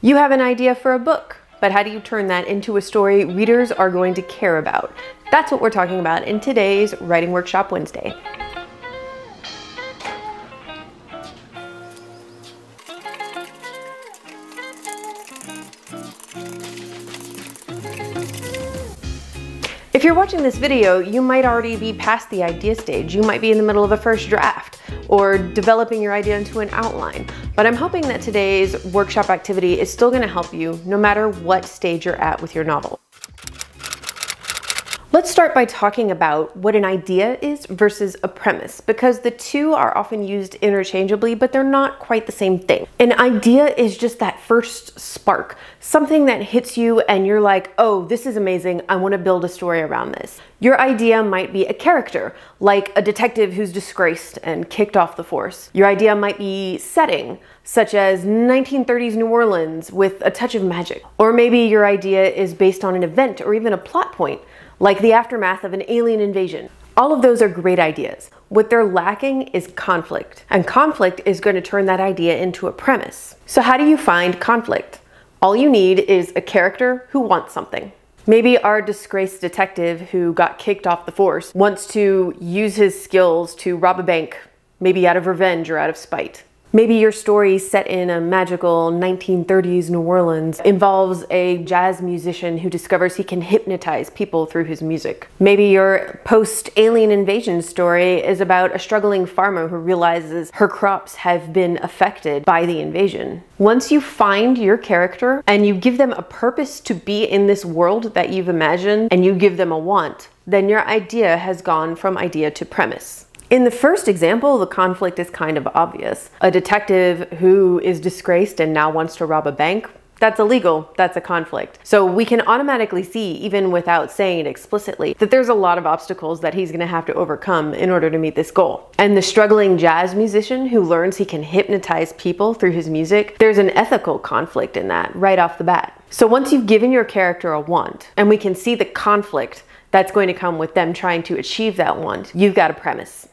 You have an idea for a book, but how do you turn that into a story readers are going to care about? That's what we're talking about in today's Writing Workshop Wednesday. If you're watching this video, you might already be past the idea stage. You might be in the middle of a first draft or developing your idea into an outline. But I'm hoping that today's workshop activity is still going to help you no matter what stage you're at with your novel. Let's start by talking about what an idea is versus a premise, because the two are often used interchangeably, but they're not quite the same thing. An idea is just that first spark, something that hits you and you're like, oh, this is amazing, I want to build a story around this. Your idea might be a character, like a detective who's disgraced and kicked off the force. Your idea might be setting, such as 1930s New Orleans with a touch of magic. Or maybe your idea is based on an event or even a plot point, like the aftermath of an alien invasion. All of those are great ideas. What they're lacking is conflict, and conflict is going to turn that idea into a premise. So how do you find conflict? All you need is a character who wants something. Maybe our disgraced detective who got kicked off the force wants to use his skills to rob a bank, maybe out of revenge or out of spite. Maybe your story set in a magical 1930s New Orleans involves a jazz musician who discovers he can hypnotize people through his music. Maybe your post-alien invasion story is about a struggling farmer who realizes her crops have been affected by the invasion. Once you find your character and you give them a purpose to be in this world that you've imagined and you give them a want, then your idea has gone from idea to premise. In the first example, the conflict is kind of obvious. A detective who is disgraced and now wants to rob a bank, that's illegal, that's a conflict. So we can automatically see, even without saying it explicitly, that there's a lot of obstacles that he's gonna have to overcome in order to meet this goal. And the struggling jazz musician who learns he can hypnotize people through his music, there's an ethical conflict in that right off the bat. So once you've given your character a want, and we can see the conflict that's going to come with them trying to achieve that want, you've got a premise.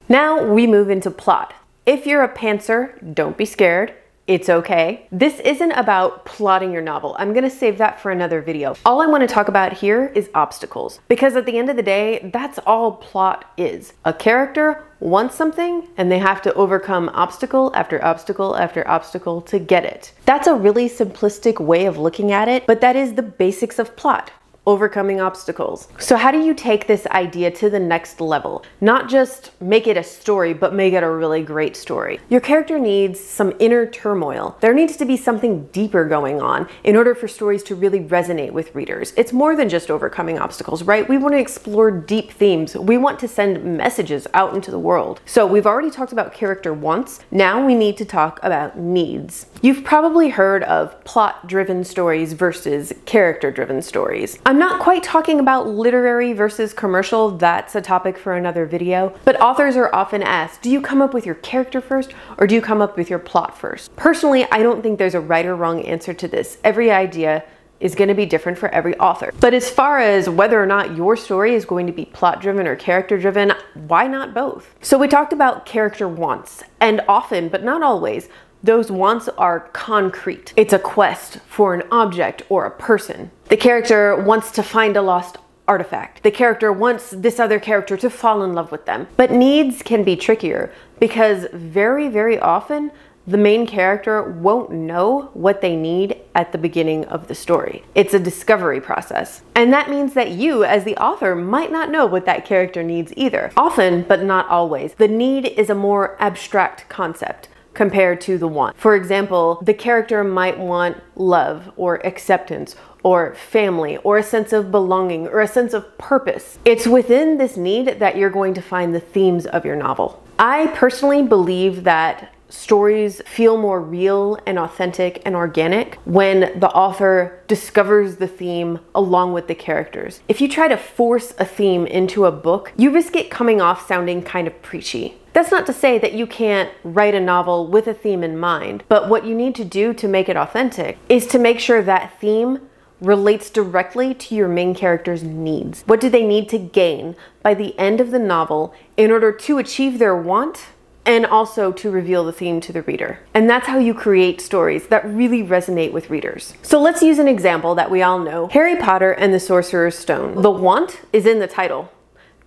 Now we move into plot. If you're a pantser, don't be scared. It's okay. This isn't about plotting your novel. I'm gonna save that for another video. All I wanna talk about here is obstacles, because at the end of the day, that's all plot is. A character wants something and they have to overcome obstacle after obstacle after obstacle to get it. That's a really simplistic way of looking at it, but that is the basics of plot. Overcoming obstacles. So how do you take this idea to the next level? Not just make it a story, but make it a really great story. Your character needs some inner turmoil. There needs to be something deeper going on in order for stories to really resonate with readers. It's more than just overcoming obstacles, right? We want to explore deep themes. We want to send messages out into the world. So we've already talked about character wants. Now we need to talk about needs. You've probably heard of plot-driven stories versus character-driven stories. I'm not quite talking about literary versus commercial, that's a topic for another video, but authors are often asked, do you come up with your character first or do you come up with your plot first? Personally, I don't think there's a right or wrong answer to this. Every idea is going to be different for every author. But as far as whether or not your story is going to be plot-driven or character-driven, why not both? So we talked about character wants, and often, but not always, those wants are concrete. It's a quest for an object or a person. The character wants to find a lost artifact. The character wants this other character to fall in love with them. But needs can be trickier because very, very often the main character won't know what they need at the beginning of the story. It's a discovery process. And that means that you, as the author, might not know what that character needs either. Often, but not always, the need is a more abstract concept compared to the want. For example, the character might want love or acceptance or family or a sense of belonging or a sense of purpose. It's within this need that you're going to find the themes of your novel. I personally believe that stories feel more real and authentic and organic when the author discovers the theme along with the characters. If you try to force a theme into a book, you risk it coming off sounding kind of preachy. That's not to say that you can't write a novel with a theme in mind, but what you need to do to make it authentic is to make sure that theme relates directly to your main character's needs. What do they need to gain by the end of the novel in order to achieve their want and also to reveal the theme to the reader. And that's how you create stories that really resonate with readers. So let's use an example that we all know. Harry Potter and the Sorcerer's Stone. The want is in the title.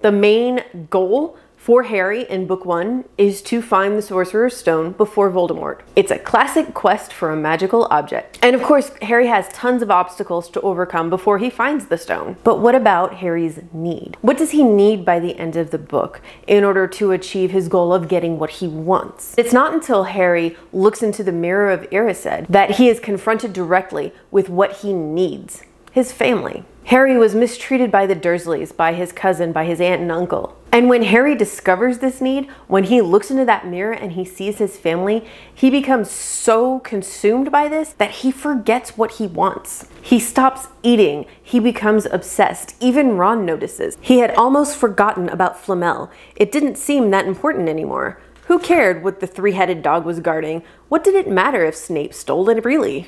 The main goal for Harry in book 1 is to find the Sorcerer's Stone before Voldemort. It's a classic quest for a magical object. And of course, Harry has tons of obstacles to overcome before he finds the stone. But what about Harry's need? What does he need by the end of the book in order to achieve his goal of getting what he wants? It's not until Harry looks into the mirror of Erised that he is confronted directly with what he needs: his family. Harry was mistreated by the Dursleys, by his cousin, by his aunt and uncle. And when Harry discovers this need, when he looks into that mirror and he sees his family, he becomes so consumed by this that he forgets what he wants. He stops eating. He becomes obsessed. Even Ron notices. He had almost forgotten about Flamel. It didn't seem that important anymore. Who cared what the three-headed dog was guarding? What did it matter if Snape stole it, really?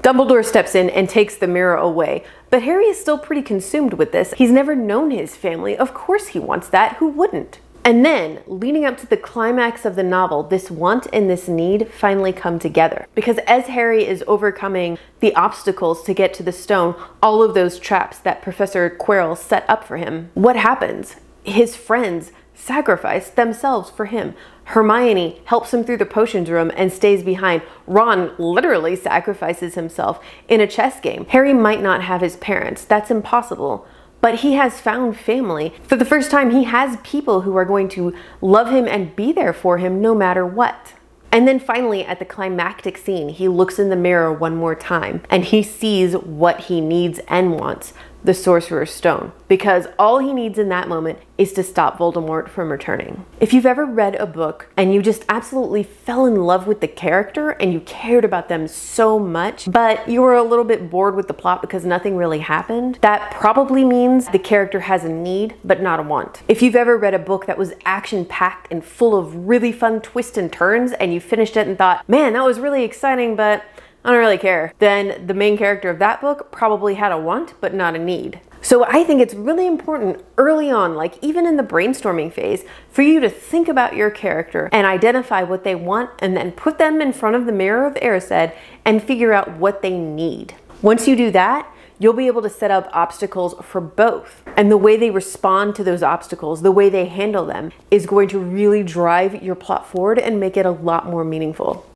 Dumbledore steps in and takes the mirror away, but Harry is still pretty consumed with this. He's never known his family. Of course he wants that. Who wouldn't? And then, leading up to the climax of the novel, this want and this need finally come together. Because as Harry is overcoming the obstacles to get to the stone, all of those traps that Professor Quirrell set up for him, what happens? His friends sacrifice themselves for him. Hermione helps him through the potions room and stays behind. Ron literally sacrifices himself in a chess game. Harry might not have his parents. That's impossible. But he has found family. For the first time, he has people who are going to love him and be there for him no matter what. And then finally, at the climactic scene, he looks in the mirror one more time and he sees what he needs and wants: the Sorcerer's Stone, because all he needs in that moment is to stop Voldemort from returning. If you've ever read a book and you just absolutely fell in love with the character and you cared about them so much, but you were a little bit bored with the plot because nothing really happened, that probably means the character has a need but not a want. If you've ever read a book that was action-packed and full of really fun twists and turns and you finished it and thought, man, that was really exciting, but I don't really care, then the main character of that book probably had a want, but not a need. So I think it's really important early on, like even in the brainstorming phase, for you to think about your character and identify what they want and then put them in front of the mirror of Erised and figure out what they need. Once you do that, you'll be able to set up obstacles for both. And the way they respond to those obstacles, the way they handle them, is going to really drive your plot forward and make it a lot more meaningful.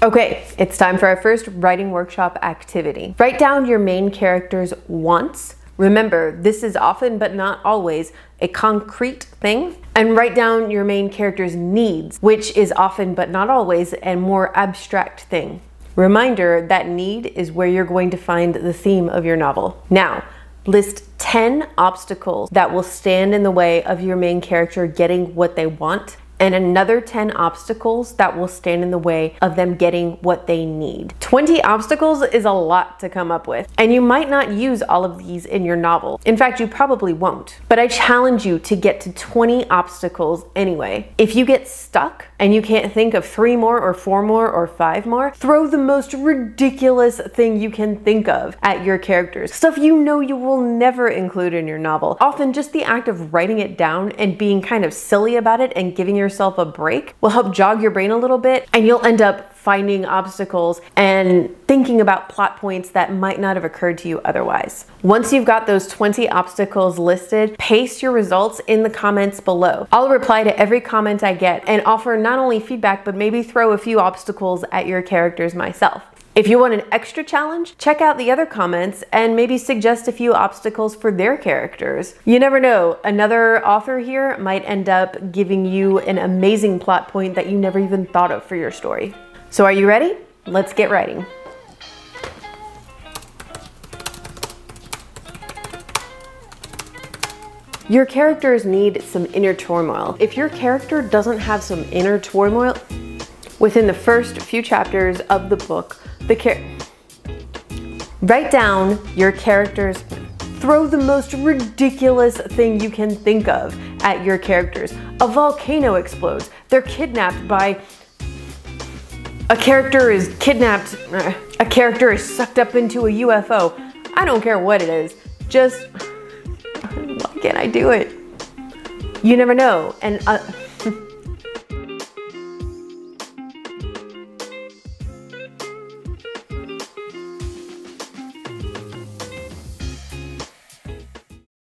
Okay, it's time for our first writing workshop activity. Write down your main character's wants. Remember, this is often but not always a concrete thing. And write down your main character's needs, which is often but not always a more abstract thing. Reminder that need is where you're going to find the theme of your novel. Now, list 10 obstacles that will stand in the way of your main character getting what they want, and another 10 obstacles that will stand in the way of them getting what they need. 20 obstacles is a lot to come up with, and you might not use all of these in your novel. In fact, you probably won't. But I challenge you to get to 20 obstacles anyway. If you get stuck and you can't think of 3 more or 4 more or 5 more, throw the most ridiculous thing you can think of at your characters. Stuff you know you will never include in your novel. Often just the act of writing it down and being kind of silly about it and giving yourself a break will help jog your brain a little bit, and you'll end up finding obstacles and thinking about plot points that might not have occurred to you otherwise. Once you've got those 20 obstacles listed, paste your results in the comments below. I'll reply to every comment I get and offer not only feedback, but maybe throw a few obstacles at your characters myself. If you want an extra challenge, check out the other comments and maybe suggest a few obstacles for their characters. You never know, another author here might end up giving you an amazing plot point that you never even thought of for your story. So are you ready? Let's get writing. Your characters need some inner turmoil. If your character doesn't have some inner turmoil within the first few chapters of the book, write down your characters. Throw the most ridiculous thing you can think of at your characters. A volcano explodes. They're kidnapped by... A character is kidnapped. A character is sucked up into a UFO. I don't care what it is. Just... Why can't I do it? You never know, and